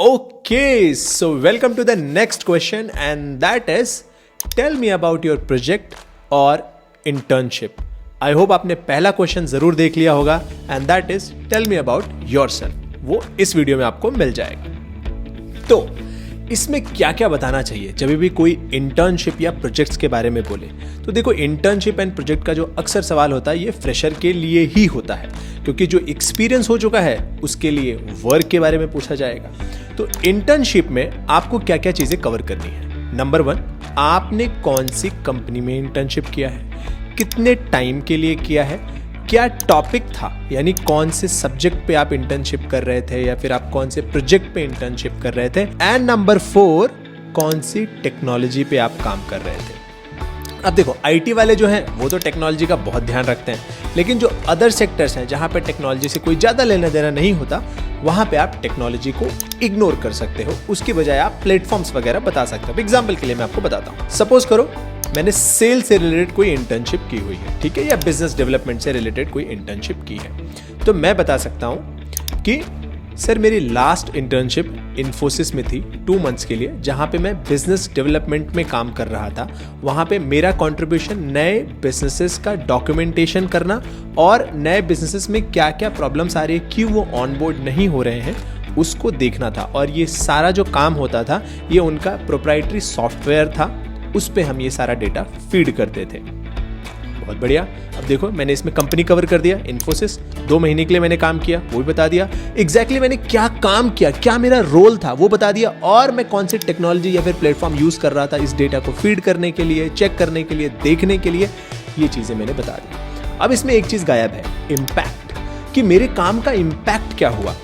Okay, so welcome to the next question, and that is tell me about your project or internship. I hope आपने पहला question जरूर देख लिया होगा and that is tell me about yourself. वो इस video में आपको मिल जाएगा. तो इसमें क्या क्या बताना चाहिए जब भी कोई इंटर्नशिप या प्रोजेक्ट्स के बारे में बोले. तो देखो, इंटर्नशिप एंड प्रोजेक्ट का जो अक्सर सवाल होता है ये फ्रेशर के लिए ही होता है, क्योंकि जो एक्सपीरियंस हो चुका है उसके लिए वर्क के बारे में पूछा जाएगा. तो इंटर्नशिप में आपको क्या क्या चीज़ें कवर करनी है. नंबर 1, आपने कौन सी कंपनी में इंटर्नशिप किया है, कितने टाइम के लिए किया है, क्या टॉपिक था, यानी कौन से सब्जेक्ट पे आप इंटर्नशिप कर रहे थे या फिर आप कौन से प्रोजेक्ट पे इंटर्नशिप कर रहे थे, एंड नंबर 4, कौन सी टेक्नोलॉजी पे आप काम कर रहे थे. अब देखो, आईटी वाले जो हैं वो तो टेक्नोलॉजी का बहुत ध्यान रखते हैं, लेकिन जो अदर सेक्टर्स हैं जहाँ पे टेक्नोलॉजी से कोई ज़्यादा लेना देना नहीं होता, वहाँ पे आप टेक्नोलॉजी को इग्नोर कर सकते हो. उसकी बजाय आप प्लेटफॉर्म्स वगैरह बता सकते हो. एग्जाम्पल के लिए मैं आपको बताता हूँ. सपोज करो मैंने सेल से रिलेटेड कोई इंटर्नशिप की हुई है, ठीक है, या बिजनेस डेवलपमेंट से रिलेटेड कोई इंटर्नशिप की है, तो मैं बता सकता हूँ कि सर मेरी लास्ट इंटर्नशिप इन्फोसिस में थी 2 मंथ्स के लिए, जहाँ पे मैं बिजनेस डेवलपमेंट में काम कर रहा था. वहाँ पे मेरा कंट्रीब्यूशन नए बिजनेसेस का डॉक्यूमेंटेशन करना और नए बिजनेसेस में क्या क्या प्रॉब्लम्स आ रही है, क्यों वो ऑनबोर्ड नहीं हो रहे हैं, उसको देखना था. और ये सारा जो काम होता था ये उनका प्रोप्राइटरी सॉफ्टवेयर था, उस पे हम ये सारा डेटा फीड करते थे. बहुत बढ़िया. अब देखो, मैंने इसमें कंपनी कवर कर दिया, इन्फोसिस. 2 महीने के लिए मैंने काम किया, वो भी बता दिया. एग्जैक्टली मैंने क्या काम किया, क्या मेरा रोल था, वो बता दिया. और मैं कौन सी टेक्नोलॉजी या फिर प्लेटफॉर्म यूज कर रहा था इस डेटा को फीड करने के लिए, चेक करने के लिए, देखने के लिए. ये चीजें मैंने बता दी. अब इसमें एक चीज गायब है, इम्पैक्ट, कि मेरे काम का इम्पैक्ट क्या हुआ.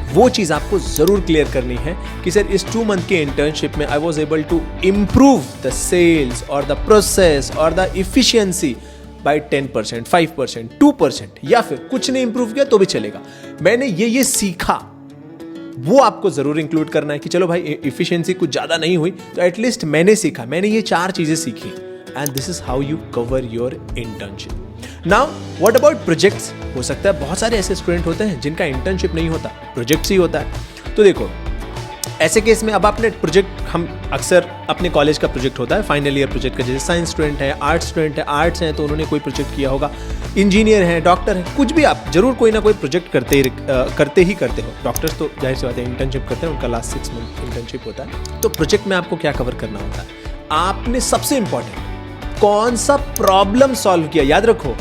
वो चीज आपको जरूर क्लियर करनी है कि सर इस 2 मंथ के इंटर्नशिप में I was able to improve the sales और द प्रोसेस और द इफिशियंसी बाय 10%, 5%, 2%, या फिर कुछ नहीं इंप्रूव किया तो भी चलेगा. मैंने ये सीखा, वो आपको जरूर इंक्लूड करना है कि चलो भाई इफिशियंसी कुछ ज्यादा नहीं हुई तो एटलीस्ट मैंने सीखा, मैंने ये 4 चीजें सीखी. And this is how you cover your internship. Now what about projects. हो सकता है बहुत सारे ऐसे स्टूडेंट होते हैं जिनका इंटर्नशिप नहीं होता, प्रोजेक्ट्स ही होता है. तो देखो, ऐसे केस में अब आपने प्रोजेक्ट, हम अक्सर अपने कॉलेज का प्रोजेक्ट होता है फाइनल ईयर प्रोजेक्ट का, जैसे साइंस स्टूडेंट है, आर्ट्स स्टूडेंट है, आर्ट्स हैं तो उन्होंने कोई प्रोजेक्ट किया होगा, इंजीनियर हैं, डॉक्टर हैं, कुछ भी आप जरूर कोई ना कोई प्रोजेक्ट करते ही करते हो. डॉक्टर्स तो जाहिर सी बात है इंटर्नशिप करते हैं, उनका लास्ट 6 मंथ इंटर्नशिप होता है. तो प्रोजेक्ट में आपको क्या कवर करना होता है, आपने सबसे इंपॉर्टेंट कौन सा प्रॉब्लम सॉल्व किया. याद रखो,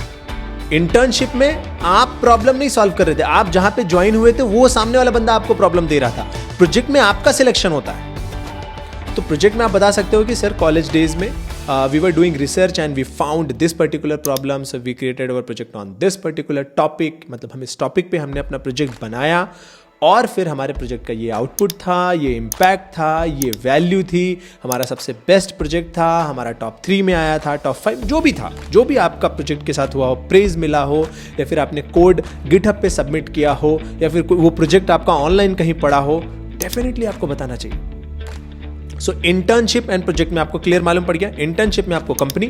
इंटर्नशिप में आप प्रॉब्लम नहीं सॉल्व कर रहे थे, आप जहां पे ज्वाइन हुए थे वो सामने वाला बंदा आपको प्रॉब्लम दे रहा था. प्रोजेक्ट में आपका सिलेक्शन होता है. तो प्रोजेक्ट में आप बता सकते हो कि सर कॉलेज डेज में we were doing research and we found this particular problem, so we created our project on this particular topic. मतलब हम इस टॉपिक पे हमने अपना प्रोजेक्ट बनाया और फिर हमारे प्रोजेक्ट का ये आउटपुट था, ये इम्पैक्ट था, ये वैल्यू थी, हमारा सबसे बेस्ट प्रोजेक्ट था, हमारा टॉप 3 में आया था, टॉप 5, जो भी था, जो भी आपका प्रोजेक्ट के साथ हुआ हो, प्रेज मिला हो, या फिर आपने कोड गिटहब पे सबमिट किया हो, या फिर वो प्रोजेक्ट आपका ऑनलाइन कहीं पड़ा हो, डेफिनेटली आपको बताना चाहिए. सो इंटर्नशिप एंड प्रोजेक्ट में आपको क्लियर मालूम पड़ गया. इंटर्नशिप में आपको कंपनी,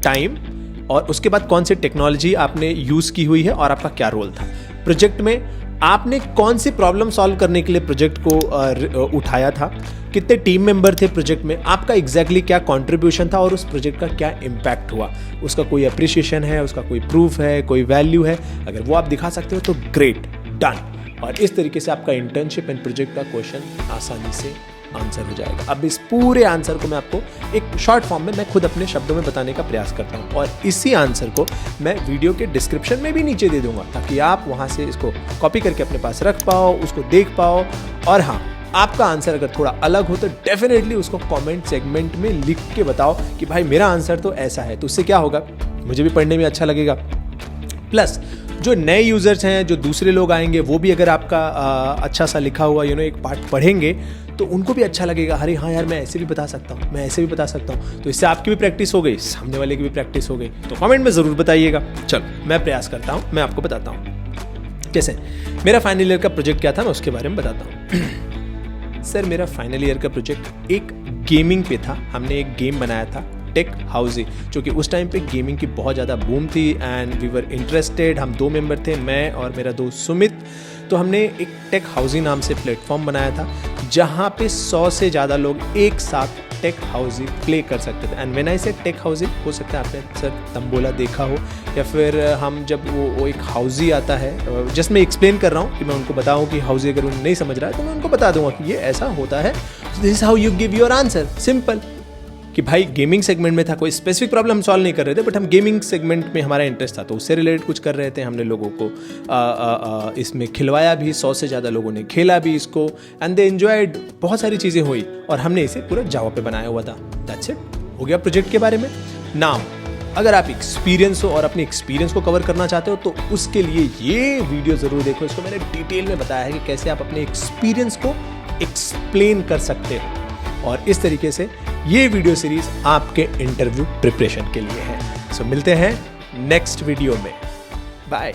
टाइम और उसके बाद कौन सी टेक्नोलॉजी आपने यूज की हुई है और आपका क्या रोल था. प्रोजेक्ट में आपने कौन सी प्रॉब्लम सॉल्व करने के लिए प्रोजेक्ट को उठाया था, कितने टीम मेंबर थे प्रोजेक्ट में, आपका एग्जैक्टली क्या कंट्रीब्यूशन था और उस प्रोजेक्ट का क्या इम्पैक्ट हुआ, उसका कोई अप्रिशिएशन है, उसका कोई प्रूफ है, कोई वैल्यू है. अगर वो आप दिखा सकते हो तो ग्रेट, डन. और इस तरीके से आपका इंटर्नशिप एंड प्रोजेक्ट का क्वेश्चन आसानी से आंसर हो जाएगा. अब इस पूरे आंसर को मैं आपको एक शॉर्ट फॉर्म में मैं खुद अपने शब्दों में बताने का प्रयास करता हूं, और इसी आंसर को मैं वीडियो के डिस्क्रिप्शन में भी नीचे दे दूंगा ताकि आप वहां से इसको कॉपी करके अपने पास रख पाओ, उसको देख पाओ. और हाँ, आपका आंसर अगर थोड़ा अलग हो तो डेफिनेटली उसको कमेंट सेगमेंट में लिख के बताओ कि भाई मेरा आंसर तो ऐसा है. तो उससे क्या होगा, मुझे भी पढ़ने में अच्छा लगेगा, प्लस जो नए यूजर्स हैं, जो दूसरे लोग आएंगे, वो भी अगर आपका अच्छा सा लिखा हुआ एक पार्ट पढ़ेंगे तो उनको भी अच्छा लगेगा. अरे हाँ यार, मैं ऐसे भी बता सकता हूँ, मैं ऐसे भी बता सकता हूँ. तो इससे आपकी भी प्रैक्टिस हो गई, सामने वाले की भी प्रैक्टिस हो गई. तो कमेंट में ज़रूर बताइएगा. चलो मैं प्रयास करता हूँ, मैं आपको बताता हूँ. जैसे मेरा फाइनल ईयर का प्रोजेक्ट क्या था, मैं उसके बारे में बताता हूँ. सर मेरा फाइनल ईयर का प्रोजेक्ट एक गेमिंग पे था. हमने एक गेम बनाया था, टेक हाउसी, जो कि उस टाइम पे गेमिंग की बहुत ज़्यादा बूम थी एंड वी वर इंटरेस्टेड. हम 2 मेंबर थे, मैं और मेरा दोस्त सुमित. तो हमने एक टेक हाउसी नाम से प्लेटफॉर्म बनाया था जहाँ पे 100 से ज़्यादा लोग एक साथ टेक हाउसी प्ले कर सकते थे। एंड व्हेन आई से टेक हाउसी, हो सकता है आपने सर तंबोला देखा हो, या फिर हम जब वो एक हाउसी आता है, जस्ट मैं एक्सप्लेन कर रहा हूँ कि मैं उनको बताऊँ कि हाउसी अगर उन्हें नहीं समझ रहा है तो मैं उनको बता दूंगा कि ये ऐसा होता है, this is how you give your answer, simple. कि भाई गेमिंग सेगमेंट में था, कोई स्पेसिफिक प्रॉब्लम हम सॉल्व नहीं कर रहे थे, बट हम गेमिंग सेगमेंट में हमारा इंटरेस्ट था तो उससे रिलेटेड कुछ कर रहे थे। हमने लोगों को इसमें खिलवाया भी, 100 से ज़्यादा लोगों ने खेला भी इसको, एंड दे एंजॉयड, बहुत सारी चीज़ें हुई और हमने इसे पूरा जावा पे बनाया हुआ था। दैट्स इट, हो गया प्रोजेक्ट के बारे में। नाउ अगर आप एक्सपीरियंस हो और अपने एक्सपीरियंस को कवर करना चाहते हो तो उसके लिए ये वीडियो ज़रूर देखो। इसको मैंने डिटेल में बताया है कि कैसे आप अपने एक्सपीरियंस को एक्सप्लेन कर सकते हो, और इस तरीके से ये वीडियो सीरीज आपके इंटरव्यू प्रिपरेशन के लिए है। सो मिलते हैं नेक्स्ट वीडियो में, बाय।